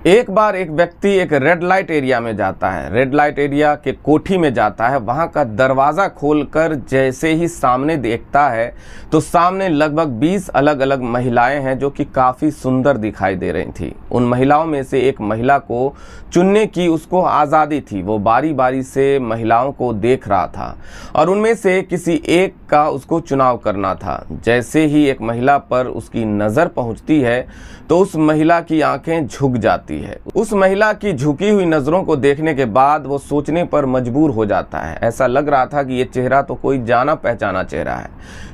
एक बार एक व्यक्ति एक रेड लाइट एरिया में जाता है, रेड लाइट एरिया के कोठी में जाता है। वहाँ का दरवाज़ा खोलकर जैसे ही सामने देखता है तो सामने लगभग 20 अलग अलग महिलाएं हैं जो कि काफ़ी सुंदर दिखाई दे रही थी। उन महिलाओं में से एक महिला को चुनने की उसको आज़ादी थी। वो बारी बारी से महिलाओं को देख रहा था और उनमें से किसी एक का उसको चुनाव करना था। जैसे ही एक महिला पर उसकी नज़र पहुँचती है तो उस महिला की आंखें झुक जाती है। उस महिला की झुकी हुई नज़रों को देखने के बाद वो सोचने पर मजबूर हो जाता है। ऐसा लग रहा था कि ये चेहरा तो कोई जाना पहचाना चेहरा है,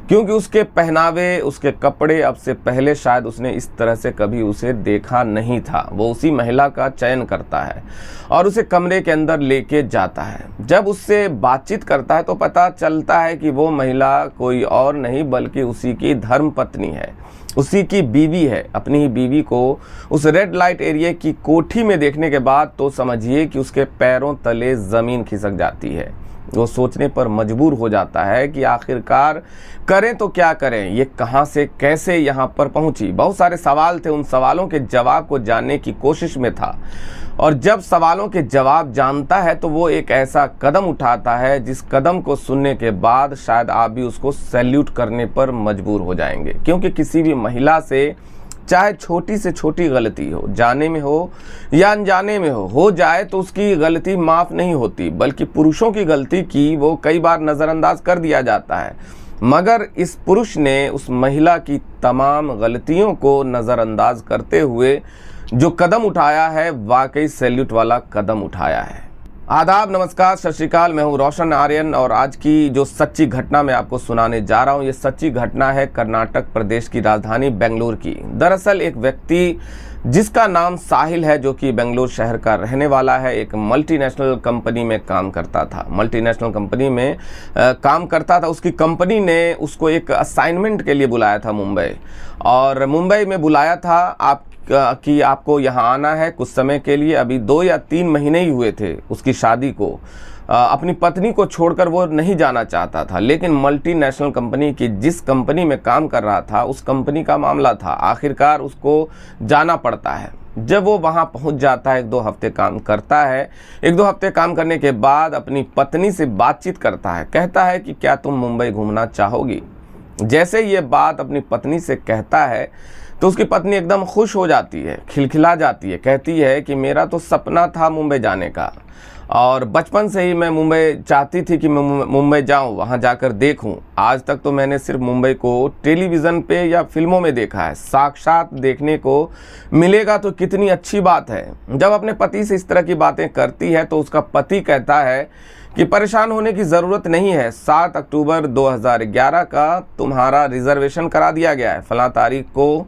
क्योंकि उसके पहनावे, उसके कपड़े, अब से पहले शायद उसने इस तरह से कभी उसे देखा नहीं था। वो उसी महिला का चयन करता है और उसे कमरे के अंदर लेके जाता है। जब उससे बातचीत करता है तो पता चलता है कि वो महिला कोई और नहीं बल्कि उसी की धर्मपत्नी है, उसी की बीवी है। अपनी ही बीवी को उस रेड लाइट एरिया की कोठी में देखने के बाद तो समझिए कि उसके पैरों तले ज़मीन खिसक जाती है। वो सोचने पर मजबूर हो जाता है कि आखिरकार करें तो क्या करें, ये कहाँ से कैसे यहाँ पर पहुँची। बहुत सारे सवाल थे, उन सवालों के जवाब को जानने की कोशिश में था। और जब सवालों के जवाब जानता है तो वो एक ऐसा कदम उठाता है जिस कदम को सुनने के बाद शायद आप भी उसको सैल्यूट करने पर मजबूर हो जाएंगे। क्योंकि किसी भी महिला से चाहे छोटी से छोटी गलती हो, जाने में हो या अनजाने में हो जाए तो उसकी गलती माफ़ नहीं होती, बल्कि पुरुषों की गलती की वो कई बार नज़रअंदाज कर दिया जाता है। मगर इस पुरुष ने उस महिला की तमाम गलतियों को नज़रअंदाज करते हुए जो कदम उठाया है, वाकई सैल्यूट वाला कदम उठाया है। आदाब, नमस्कार, सत श्री अकाल। मैं हूँ रोशन आर्यन और आज की जो सच्ची घटना मैं आपको सुनाने जा रहा हूँ, ये सच्ची घटना है कर्नाटक प्रदेश की राजधानी बेंगलुरु की। दरअसल एक व्यक्ति जिसका नाम साहिल है, जो कि बेंगलुरु शहर का रहने वाला है, एक मल्टीनेशनल कंपनी में काम करता था। मल्टीनेशनल कंपनी में काम करता था। उसकी कंपनी ने उसको एक असाइनमेंट के लिए बुलाया था मुंबई, और मुंबई में बुलाया था कि आपको यहाँ आना है कुछ समय के लिए। अभी 2 या 3 महीने ही हुए थे उसकी शादी को। अपनी पत्नी को छोड़कर वो नहीं जाना चाहता था, लेकिन मल्टीनेशनल कंपनी की जिस कंपनी में काम कर रहा था उस कंपनी का मामला था, आखिरकार उसको जाना पड़ता है। जब वो वहाँ पहुँच जाता है, 1-2 हफ्ते काम करता है। 1-2 हफ्ते काम करने के बाद अपनी पत्नी से बातचीत करता है। कहता है कि क्या तुम मुंबई घूमना चाहोगी। जैसे ये बात अपनी पत्नी से कहता है तो उसकी पत्नी एकदम खुश हो जाती है, खिलखिला जाती है। कहती है कि मेरा तो सपना था मुंबई जाने का, और बचपन से ही मैं मुंबई चाहती थी कि मैं मुंबई जाऊं, वहां जाकर देखूं। आज तक तो मैंने सिर्फ मुंबई को टेलीविज़न पे या फिल्मों में देखा है, साक्षात देखने को मिलेगा तो कितनी अच्छी बात है। जब अपने पति से इस तरह की बातें करती है तो उसका पति कहता है कि परेशान होने की ज़रूरत नहीं है, 7 अक्टूबर 2011 का तुम्हारा रिजर्वेशन करा दिया गया है। फलां तारीख को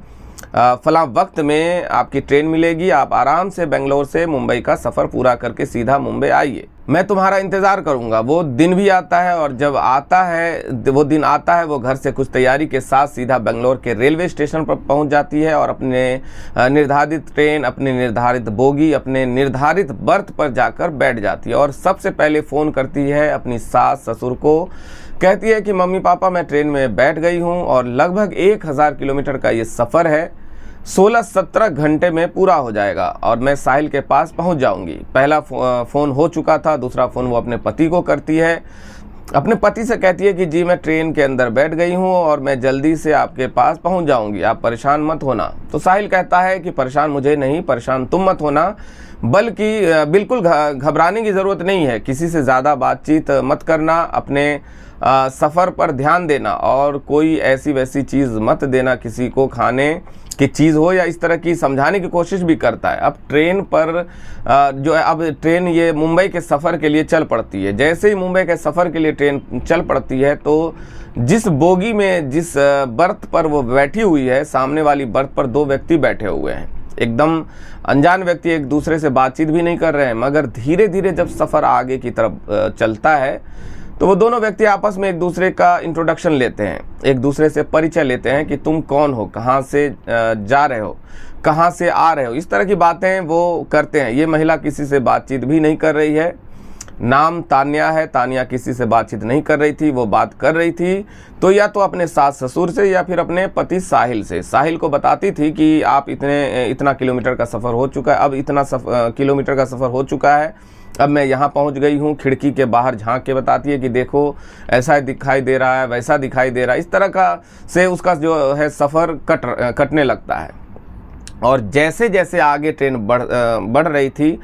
फला वक्त में आपकी ट्रेन मिलेगी, आप आराम से बेंगलोर से मुंबई का सफ़र पूरा करके सीधा मुंबई आइए, मैं तुम्हारा इंतज़ार करूंगा। वो दिन भी आता है, और जब आता है वो दिन आता है, वो घर से कुछ तैयारी के साथ सीधा बेंगलोर के रेलवे स्टेशन पर पहुंच जाती है और अपने निर्धारित ट्रेन, अपने निर्धारित बोगी, अपने निर्धारित बर्थ पर जाकर बैठ जाती है। और सबसे पहले फ़ोन करती है अपनी सास ससुर को। कहती है कि मम्मी पापा, मैं ट्रेन में बैठ गई हूँ और लगभग 1000 किलोमीटर का ये सफ़र है, 16-17 घंटे में पूरा हो जाएगा और मैं साहिल के पास पहुंच जाऊंगी। पहला फ़ोन हो चुका था, दूसरा फ़ोन वो अपने पति को करती है। अपने पति से कहती है कि जी मैं ट्रेन के अंदर बैठ गई हूं और मैं जल्दी से आपके पास पहुंच जाऊंगी, आप परेशान मत होना। तो साहिल कहता है कि परेशान मुझे नहीं, परेशान तुम मत होना, बल्कि बिल्कुल घबराने की ज़रूरत नहीं है, किसी से ज़्यादा बातचीत मत करना, अपने सफ़र पर ध्यान देना और कोई ऐसी वैसी चीज़ मत देना, किसी को खाने की चीज़ हो या इस तरह की। समझाने की कोशिश भी करता है। अब ट्रेन पर जो है, अब ट्रेन ये मुंबई के सफ़र के लिए चल पड़ती है। जैसे ही मुंबई के सफ़र के लिए ट्रेन चल पड़ती है तो जिस बोगी में, जिस बर्थ पर वो बैठी हुई है, सामने वाली बर्थ पर 2 व्यक्ति बैठे हुए हैं, एकदम अनजान व्यक्ति, एक दूसरे से बातचीत भी नहीं कर रहे हैं। मगर धीरे धीरे जब सफ़र आगे की तरफ चलता है तो वो दोनों व्यक्ति आपस में एक दूसरे का इंट्रोडक्शन लेते हैं, एक दूसरे से परिचय लेते हैं कि तुम कौन हो, कहाँ से जा रहे हो, कहाँ से आ रहे हो, इस तरह की बातें वो करते हैं। ये महिला किसी से बातचीत भी नहीं कर रही है, नाम तान्या है। तान्या किसी से बातचीत नहीं कर रही थी, वो बात कर रही थी तो या तो अपने सास ससुर से या फिर अपने पति साहिल से। साहिल को बताती थी कि आप इतना किलोमीटर का सफ़र हो चुका है, अब इतना किलोमीटर का सफ़र हो चुका है, अब मैं यहाँ पहुँच गई हूँ। खिड़की के बाहर झांक के बताती है कि देखो ऐसा दिखाई दे रहा है, वैसा दिखाई दे रहा है। इस तरह का से उसका जो है सफ़र कटने लगता है। और जैसे जैसे आगे ट्रेन बढ़ रही थी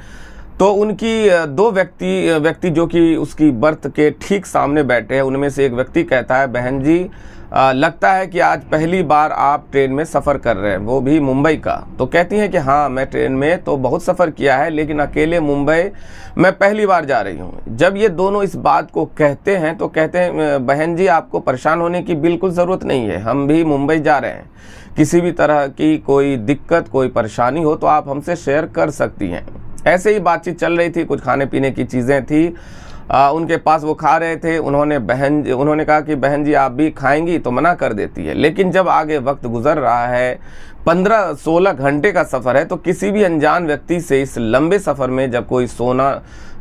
तो उनकी दो व्यक्ति जो कि उसकी बर्थ के ठीक सामने बैठे हैं, उनमें से एक व्यक्ति कहता है, बहन जी लगता है कि आज पहली बार आप ट्रेन में सफ़र कर रहे हैं, वो भी मुंबई का। तो कहती हैं कि हाँ, मैं ट्रेन में तो बहुत सफ़र किया है, लेकिन अकेले मुंबई मैं पहली बार जा रही हूँ। जब ये दोनों इस बात को कहते हैं तो कहते हैं, बहन जी आपको परेशान होने की बिल्कुल ज़रूरत नहीं है, हम भी मुंबई जा रहे हैं। किसी भी तरह की कोई दिक्कत, कोई परेशानी हो तो आप हमसे शेयर कर सकती हैं। ऐसे ही बातचीत चल रही थी, कुछ खाने पीने की चीज़ें थी उनके पास, वो खा रहे थे। उन्होंने कहा कि बहन जी आप भी खाएंगी, तो मना कर देती है। लेकिन जब आगे वक्त गुजर रहा है, 15-16 घंटे का सफ़र है, तो किसी भी अनजान व्यक्ति से इस लंबे सफ़र में जब कोई सोना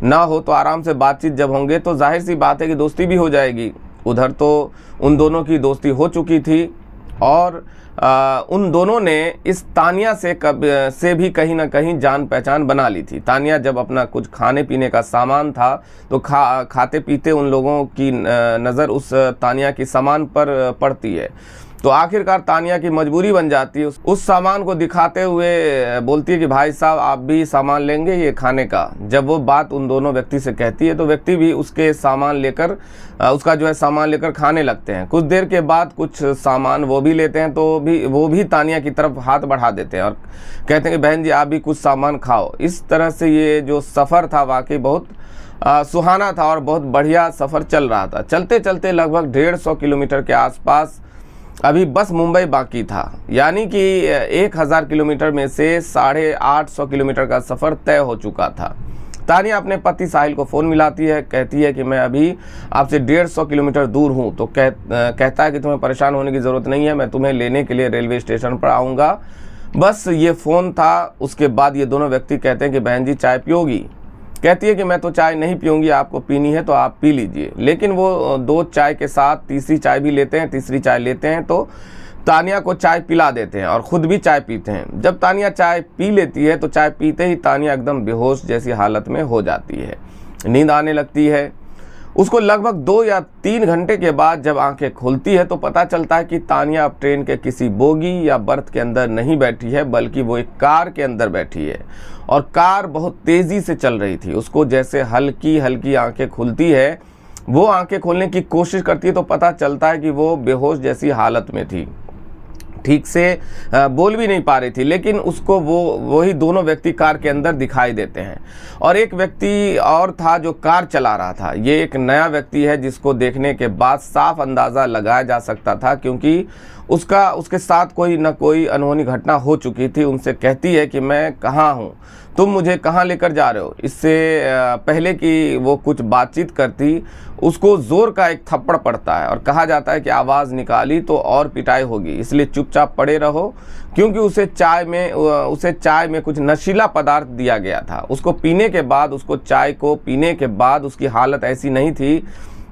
ना हो तो आराम से बातचीत जब होंगे तो जाहिर सी बात है कि दोस्ती भी हो जाएगी। उधर तो उन दोनों की दोस्ती हो चुकी थी और उन दोनों ने इस तानिया से भी कहीं ना कहीं जान पहचान बना ली थी। तानिया जब अपना कुछ खाने पीने का सामान था तो खाते पीते उन लोगों की नज़र उस तानिया की सामान पर पड़ती है। तो आखिरकार तानिया की मजबूरी बन जाती है, उस सामान को दिखाते हुए बोलती है कि भाई साहब आप भी सामान लेंगे ये खाने का। जब वो बात उन दोनों व्यक्ति से कहती है तो व्यक्ति भी उसके सामान लेकर उसका जो है सामान लेकर खाने लगते हैं। कुछ देर के बाद कुछ सामान वो भी लेते हैं तो वो भी तानिया की तरफ हाथ बढ़ा देते हैं और कहते हैं कि बहन जी आप भी कुछ सामान खाओ। इस तरह से ये जो सफ़र था वाकई बहुत सुहाना था और बहुत बढ़िया सफ़र चल रहा था। चलते चलते लगभग 150 किलोमीटर के आसपास अभी बस मुंबई बाकी था, यानी कि 1000 किलोमीटर में से 850 किलोमीटर का सफ़र तय हो चुका था। तानिया अपने पति साहिल को फ़ोन मिलाती है, कहती है कि मैं अभी आपसे 150 किलोमीटर दूर हूँ। तो कहता है कि तुम्हें परेशान होने की ज़रूरत नहीं है, मैं तुम्हें लेने के लिए रेलवे स्टेशन पर आऊँगा। बस ये फ़ोन था। उसके बाद ये दोनों व्यक्ति कहते हैं कि बहन जी चाय पियोगी? कहती है कि मैं तो चाय नहीं पीऊँगी, आपको पीनी है तो आप पी लीजिए। लेकिन वो 2 चाय के साथ तीसरी चाय भी लेते हैं। तीसरी चाय लेते हैं तो तानिया को चाय पिला देते हैं और ख़ुद भी चाय पीते हैं। जब तानिया चाय पी लेती है तो चाय पीते ही तानिया एकदम बेहोश जैसी हालत में हो जाती है, नींद आने लगती है। उसको लगभग 2 या 3 घंटे के बाद जब आंखें खुलती है तो पता चलता है कि तानिया अब ट्रेन के किसी बोगी या बर्थ के अंदर नहीं बैठी है, बल्कि वो एक कार के अंदर बैठी है और कार बहुत तेज़ी से चल रही थी। उसको जैसे हल्की हल्की आंखें खुलती है, वो आंखें खोलने की कोशिश करती है तो पता चलता है कि वो बेहोश जैसी हालत में थी, ठीक से बोल भी नहीं पा रही थी। लेकिन उसको वही दोनों व्यक्ति कार के अंदर दिखाई देते हैं और एक व्यक्ति और था जो कार चला रहा था। ये एक नया व्यक्ति है जिसको देखने के बाद साफ अंदाज़ा लगाया जा सकता था, क्योंकि उसके साथ कोई न कोई अनहोनी घटना हो चुकी थी। उनसे कहती है कि मैं कहाँ हूँ, तुम मुझे कहाँ लेकर जा रहे हो। इससे पहले कि वो कुछ बातचीत करती, उसको ज़ोर का एक थप्पड़ पड़ता है और कहा जाता है कि आवाज़ निकाली तो और पिटाई होगी, इसलिए चुपचाप पड़े रहो। क्योंकि उसे चाय में कुछ नशीला पदार्थ दिया गया था। उसको पीने के बाद, उसको चाय को पीने के बाद उसकी हालत ऐसी नहीं थी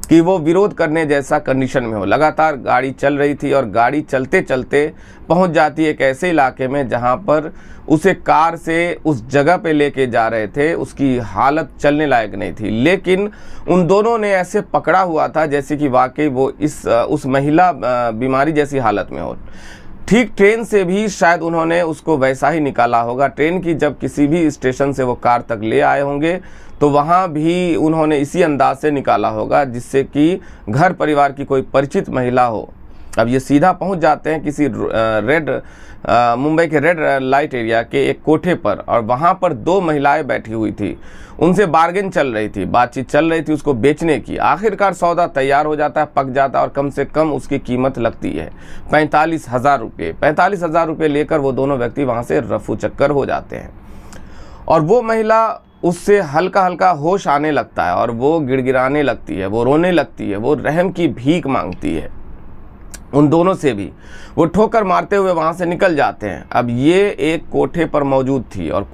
कि वो विरोध करने जैसा कंडीशन में हो। लगातार गाड़ी चल रही थी और गाड़ी चलते चलते पहुंच जाती है एक ऐसे इलाके में जहां पर उसे कार से उस जगह पे लेके जा रहे थे, उसकी हालत चलने लायक नहीं थी। लेकिन उन दोनों ने ऐसे पकड़ा हुआ था जैसे कि वाकई वो उस महिला बीमारी जैसी हालत में हो। ठीक ट्रेन से भी शायद उन्होंने उसको वैसा ही निकाला होगा। ट्रेन की जब किसी भी स्टेशन से वो कार तक ले आए होंगे तो वहाँ भी उन्होंने इसी अंदाज से निकाला होगा जिससे कि घर परिवार की कोई परिचित महिला हो। अब ये सीधा पहुँच जाते हैं किसी मुंबई के रेड लाइट एरिया के एक कोठे पर और वहाँ पर 2 महिलाएं बैठी हुई थी। उनसे बार्गेन चल रही थी, बातचीत चल रही थी उसको बेचने की। आखिरकार सौदा तैयार हो जाता है, पक जाता है और कम से कम उसकी कीमत लगती है 45,000 रुपये। 45,000 रुपये लेकर वो दोनों व्यक्ति वहाँ से रफू चक्कर हो जाते हैं और वो महिला उससे हल्का हल्का होश आने लगता है और वो गिड़गिड़ाने लगती है, वो रोने लगती है, वो रहम की भीख मांगती है उन दोनों से भी। वो ठोकर मारते हुए वहाँ से निकल जाते हैं। अब ये एक कोठे पर मौजूद थी और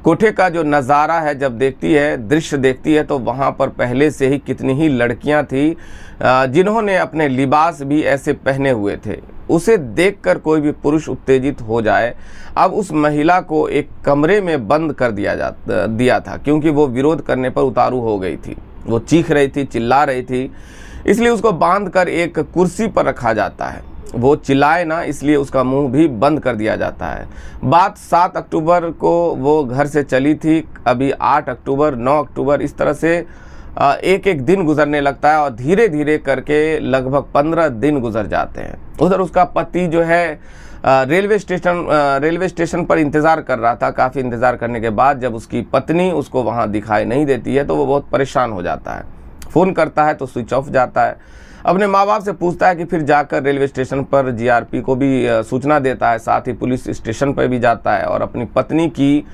कोठे का जो नज़ारा है जब देखती है, दृश्य देखती है, तो वहाँ पर पहले से ही कितनी ही लड़कियाँ थी जिन्होंने अपने लिबास भी ऐसे पहने हुए थे। उसे देखकर कोई भी पुरुष उत्तेजित हो जाए। अब उस महिला को एक कमरे में बंद कर दिया था, क्योंकि वो विरोध करने पर उतारू हो गई थी। वो चीख रही थी, चिल्ला रही थी, इसलिए उसको बांधकर एक कुर्सी पर रखा जाता है। वो चिल्लाए ना, इसलिए उसका मुंह भी बंद कर दिया जाता है। बात 7 अक्टूबर को वो घर से चली थी, अभी 8 अक्टूबर, 9 अक्टूबर, इस तरह से एक एक दिन गुजरने लगता है और धीरे धीरे करके लगभग 15 दिन गुजर जाते हैं। उधर उसका पति जो है रेलवे स्टेशन पर इंतज़ार कर रहा था। काफ़ी इंतज़ार करने के बाद जब उसकी पत्नी उसको वहाँ दिखाई नहीं देती है तो वो बहुत परेशान हो जाता है। फ़ोन करता है तो स्विच ऑफ जाता है। अपने माँ बाप से पूछता है कि फिर जाकर रेलवे स्टेशन पर जीआरपी को भी सूचना देता है, साथ ही पुलिस स्टेशन पर भी जाता है और अपनी पत्नी की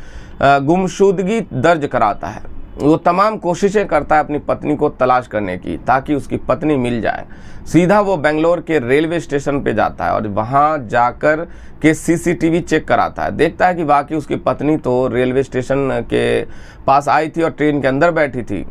गुमशुदगी दर्ज कराता है। वो तमाम कोशिशें करता है अपनी पत्नी को तलाश करने की, ताकि उसकी पत्नी मिल जाए। सीधा वो बेंगलोर के रेलवे स्टेशन पे जाता है और वहाँ जाकर के सीसीटीवी चेक कराता है। देखता है कि वाकई उसकी पत्नी तो रेलवे स्टेशन के पास आई थी और ट्रेन के अंदर बैठी थी,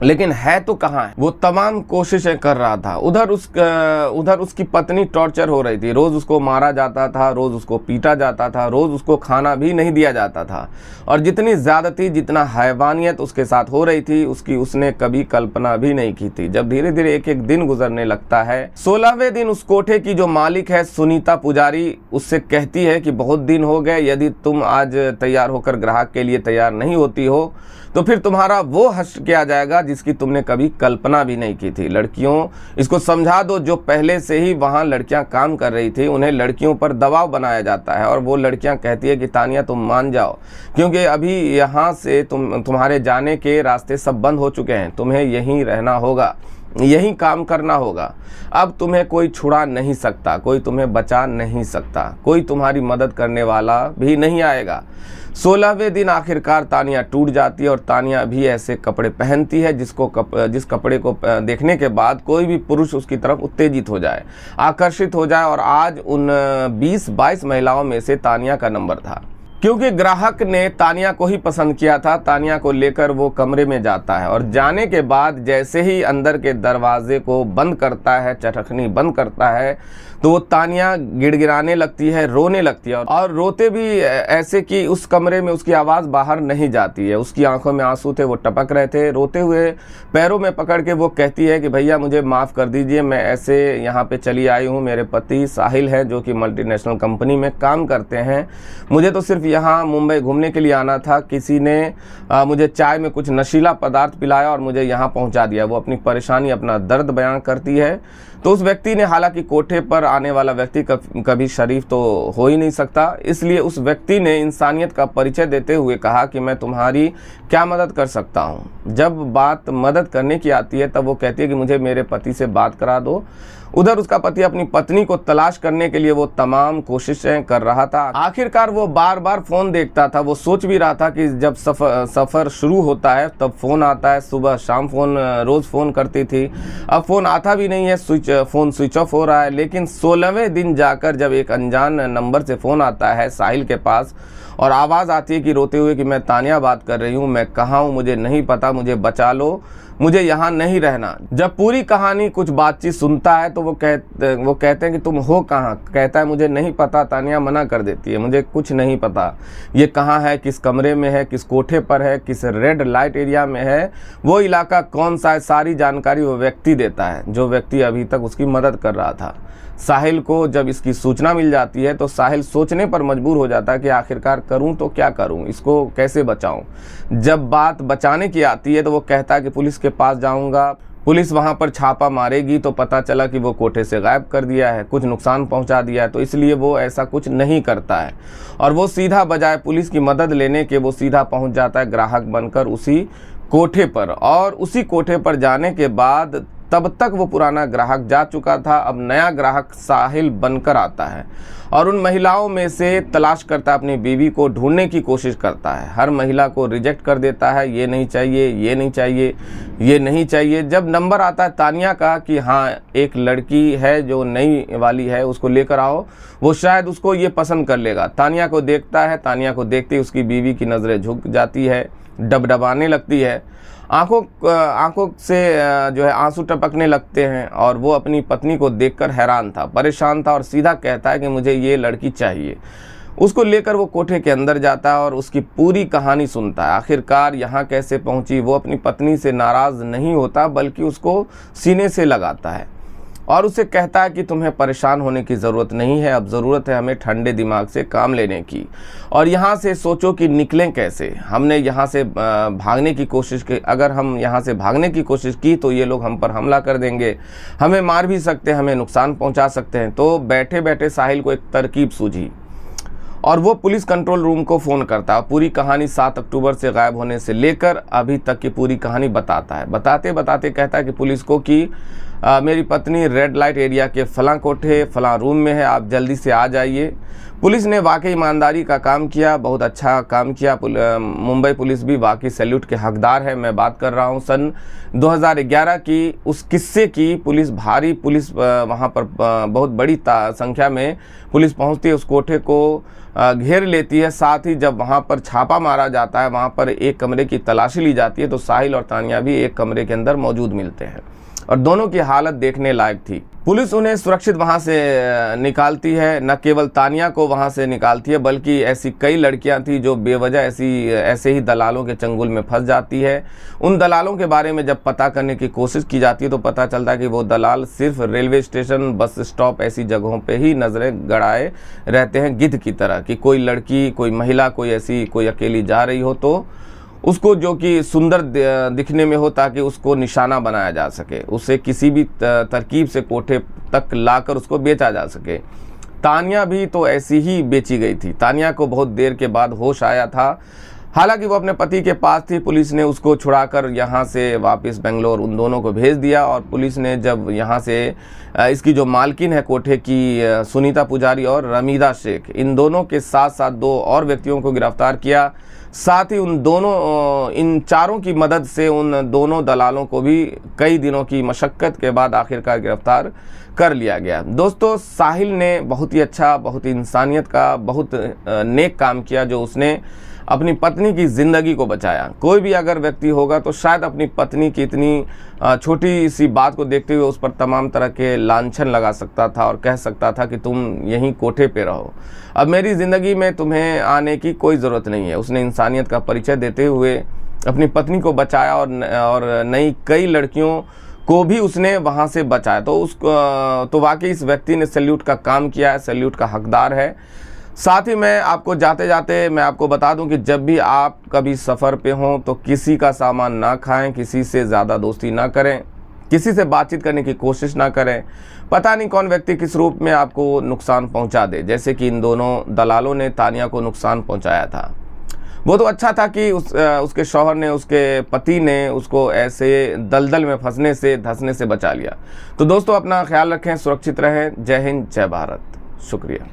लेकिन है तो कहाँ है। वो तमाम कोशिशें कर रहा था। उधर उसकी पत्नी टॉर्चर हो रही थी। रोज़ उसको मारा जाता था, रोज़ उसको पीटा जाता था, रोज़ उसको खाना भी नहीं दिया जाता था। और जितनी ज़्यादती, जितना हैवानियत उसके साथ हो रही थी, उसने कभी कल्पना भी नहीं की थी। जब धीरे धीरे एक एक दिन गुजरने लगता है, 16वें दिन उस कोठे की जो मालिक है सुनीता पुजारी, उससे कहती है कि बहुत दिन हो गए, यदि तुम आज तैयार होकर ग्राहक के लिए तैयार नहीं होती हो तो फिर तुम्हारा वो हश्र किया जाएगा जिसकी तुमने कभी कल्पना भी नहीं की थी। लड़कियों, इसको समझा दो, जो पहले से ही वहाँ लड़कियाँ काम कर रही थी, उन्हें लड़कियों पर दबाव बनाया जाता है और वो लड़कियाँ कहती है कि तानिया तुम मान जाओ, क्योंकि अभी यहाँ से तुम्हारे जाने के रास्ते सब बंद हो चुके हैं, तुम्हें यहीं रहना होगा, यही काम करना होगा। अब तुम्हें कोई छुड़ा नहीं सकता, कोई तुम्हें बचा नहीं सकता, कोई तुम्हारी मदद करने वाला भी नहीं आएगा। 16वें दिन आखिरकार तानिया टूट जाती है और तानिया भी ऐसे कपड़े पहनती है जिस कपड़े को देखने के बाद कोई भी पुरुष उसकी तरफ उत्तेजित हो जाए, आकर्षित हो जाए। और आज उन 20-22 महिलाओं में से तानिया का नंबर था, क्योंकि ग्राहक ने तानिया को ही पसंद किया था। तानिया को लेकर वो कमरे में जाता है और जाने के बाद जैसे ही अंदर के दरवाजे को बंद करता है, चटखनी बंद करता है, तो वो तानिया गिड़गिड़ाने लगती है, रोने लगती है और रोते भी ऐसे कि उस कमरे में उसकी आवाज़ बाहर नहीं जाती है। उसकी आंखों में आंसू थे, वो टपक रहे थे। रोते हुए पैरों में पकड़ के वो कहती है कि भैया मुझे माफ़ कर दीजिए, मैं ऐसे यहाँ पे चली आई हूँ। मेरे पति साहिल हैं जो कि मल्टीनेशनल कंपनी में काम करते हैं। मुझे तो सिर्फ यहाँ मुंबई घूमने के लिए आना था। किसी ने मुझे चाय में कुछ नशीला पदार्थ पिलाया और मुझे यहाँ पहुँचा दिया। वो अपनी परेशानी, अपना दर्द बयां करती है। तो उस व्यक्ति ने, हालांकि कोठे पर आने वाला व्यक्ति कभी शरीफ तो हो ही नहीं सकता, इसलिए उस व्यक्ति ने इंसानियत का परिचय देते हुए कहा कि मैं तुम्हारी क्या मदद कर सकता हूँ। जब बात मदद करने की आती है तब वो कहती है कि मुझे मेरे पति से बात करा दो। उधर उसका पति अपनी पत्नी को तलाश करने के लिए वो तमाम कोशिशें कर रहा था। आखिरकार वो बार बार फ़ोन देखता था। वो सोच भी रहा था कि जब सफ़र शुरू होता है तब फ़ोन आता है, सुबह शाम फ़ोन, रोज़ फ़ोन करती थी। अब फ़ोन आता भी नहीं है, फ़ोन स्विच ऑफ हो रहा है। लेकिन 16वें दिन जाकर जब एक अनजान नंबर से फ़ोन आता है साहिल के पास और आवाज़ आती है कि रोते हुए कि मैं तानिया बात कर रही हूँ, मैं कहाँ हूँ मुझे नहीं पता, मुझे बचा लो, मुझे यहाँ नहीं रहना। जब पूरी कहानी, कुछ बातचीत सुनता है तो वो कहते हैं कि तुम हो कहाँ। कहता है मुझे नहीं पता। तानिया मना कर देती है, मुझे कुछ नहीं पता, ये कहाँ है, किस कमरे में है, किस कोठे पर है, किस रेड लाइट एरिया में है, वो इलाका कौन सा है, सारी जानकारी वो व्यक्ति देता है जो व्यक्ति अभी तक उसकी मदद कर रहा था। साहिल को जब इसकी सूचना मिल जाती है तो साहिल सोचने पर मजबूर हो जाता है कि आखिरकार करूं तो क्या करूं, इसको कैसे बचाऊं। जब बात बचाने की आती है तो वो कहता है कि पुलिस के पास जाऊंगा, पुलिस वहां पर छापा मारेगी तो पता चला कि वो कोठे से गायब कर दिया है, कुछ नुकसान पहुंचा दिया है, तो इसलिए वो ऐसा कुछ नहीं करता है। और वो सीधा, बजाय पुलिस की मदद लेने के, वो सीधा पहुँच जाता है ग्राहक बनकर उसी कोठे पर। और उसी कोठे पर जाने के बाद तब तक वो पुराना ग्राहक जा चुका था, अब नया ग्राहक साहिल बनकर आता है और उन महिलाओं में से तलाश करता है, अपनी बीवी को ढूंढने की कोशिश करता है। हर महिला को रिजेक्ट कर देता है, ये नहीं चाहिए, ये नहीं चाहिए, ये नहीं चाहिए। जब नंबर आता है तानिया का कि हाँ एक लड़की है जो नई वाली है, उसको लेकर आओ, वो शायद उसको ये पसंद कर लेगा। तानिया को देखता है, तानिया को देखते ही उसकी बीवी की नज़रें झुक जाती है, डबडबाने लगती है, आंखों से जो है आंसू टपकने लगते हैं। और वो अपनी पत्नी को देखकर हैरान था, परेशान था और सीधा कहता है कि मुझे ये लड़की चाहिए। उसको लेकर वो कोठे के अंदर जाता है और उसकी पूरी कहानी सुनता है। आखिरकार यहाँ कैसे पहुँची। वो अपनी पत्नी से नाराज़ नहीं होता बल्कि उसको सीने से लगाता है और उसे कहता है कि तुम्हें परेशान होने की ज़रूरत नहीं है, अब ज़रूरत है हमें ठंडे दिमाग से काम लेने की। और यहाँ से सोचो कि निकलें कैसे। हमने यहाँ से भागने की कोशिश की, अगर हम यहाँ से भागने की कोशिश की तो ये लोग हम पर हमला कर देंगे, हमें मार भी सकते हैं, हमें नुकसान पहुँचा सकते हैं। तो बैठे बैठे साहिल को एक तरकीब सूझी और वो पुलिस कंट्रोल रूम को फ़ोन करता है। पूरी कहानी 7 अक्टूबर से गायब होने से लेकर अभी तक की पूरी कहानी बताता है। बताते बताते कहता है कि पुलिस को कि मेरी पत्नी रेड लाइट एरिया के फलां कोठे फलां रूम में है, आप जल्दी से आ जाइए। पुलिस ने वाकई ईमानदारी का काम किया, बहुत अच्छा काम किया। मुंबई पुलिस भी वाकई सैल्यूट के हकदार है। मैं बात कर रहा हूँ सन 2011 की उस किस्से की। भारी पुलिस वहाँ पर बहुत बड़ी संख्या में पुलिस पहुँचती है, उस कोठे को घेर लेती है। साथ ही जब वहाँ पर छापा मारा जाता है, वहाँ पर एक कमरे की तलाशी ली जाती है, तो साहिल और तानिया भी एक कमरे के अंदर मौजूद मिलते हैं और दोनों की हालत देखने लायक थी। पुलिस उन्हें सुरक्षित वहाँ से निकालती है। न केवल तानिया को वहाँ से निकालती है बल्कि ऐसी कई लड़कियाँ थी जो बेवजह ऐसे ही दलालों के चंगुल में फंस जाती है। उन दलालों के बारे में जब पता करने की कोशिश की जाती है तो पता चलता है कि वो दलाल सिर्फ रेलवे स्टेशन, बस स्टॉप ऐसी जगहों पे ही नज़रें गड़ाए रहते हैं, गिद्ध की तरह। कि कोई लड़की, कोई महिला, कोई अकेली जा रही हो तो उसको जो कि सुंदर दिखने में हो ताकि उसको निशाना बनाया जा सके, उसे किसी भी तरकीब से कोठे तक लाकर उसको बेचा जा सके। तानिया भी तो ऐसी ही बेची गई थी। तानिया को बहुत देर के बाद होश आया था, हालांकि वो अपने पति के पास थी। पुलिस ने उसको छुड़ाकर यहाँ से वापस बेंगलोर उन दोनों को भेज दिया। और पुलिस ने जब यहाँ से इसकी जो मालकिन है कोठे की, सुनीता पुजारी और रमीदा शेख, इन दोनों के साथ साथ 2 और व्यक्तियों को गिरफ्तार किया। साथ ही इन चारों की मदद से उन दोनों दलालों को भी कई दिनों की मशक्क़त के बाद आखिरकार गिरफ्तार कर लिया गया। दोस्तों, साहिल ने बहुत ही अच्छा, बहुत ही इंसानियत का, बहुत नेक काम किया, जो उसने अपनी पत्नी की ज़िंदगी को बचाया। कोई भी अगर व्यक्ति होगा तो शायद अपनी पत्नी की इतनी छोटी सी बात को देखते हुए उस पर तमाम तरह के लांछन लगा सकता था और कह सकता था कि तुम यहीं कोठे पे रहो, अब मेरी ज़िंदगी में तुम्हें आने की कोई ज़रूरत नहीं है। उसने इंसानियत का परिचय देते हुए अपनी पत्नी को बचाया और नई कई लड़कियों को भी उसने वहाँ से बचाया। तो वाकई इस व्यक्ति ने सैल्यूट का काम किया है, सैल्यूट का हकदार है। साथ ही मैं आपको जाते जाते मैं आपको बता दूं कि जब भी आप कभी सफ़र पे हों तो किसी का सामान ना खाएं, किसी से ज़्यादा दोस्ती ना करें, किसी से बातचीत करने की कोशिश ना करें। पता नहीं कौन व्यक्ति किस रूप में आपको नुकसान पहुंचा दे, जैसे कि इन दोनों दलालों ने तानिया को नुकसान पहुंचाया था। वो तो अच्छा था कि उसके शौहर ने, उसके पति ने उसको ऐसे दलदल में फंसने से, धंसने से बचा लिया। तो दोस्तों, अपना ख्याल रखें, सुरक्षित रहें। जय हिंद, जय भारत, शुक्रिया।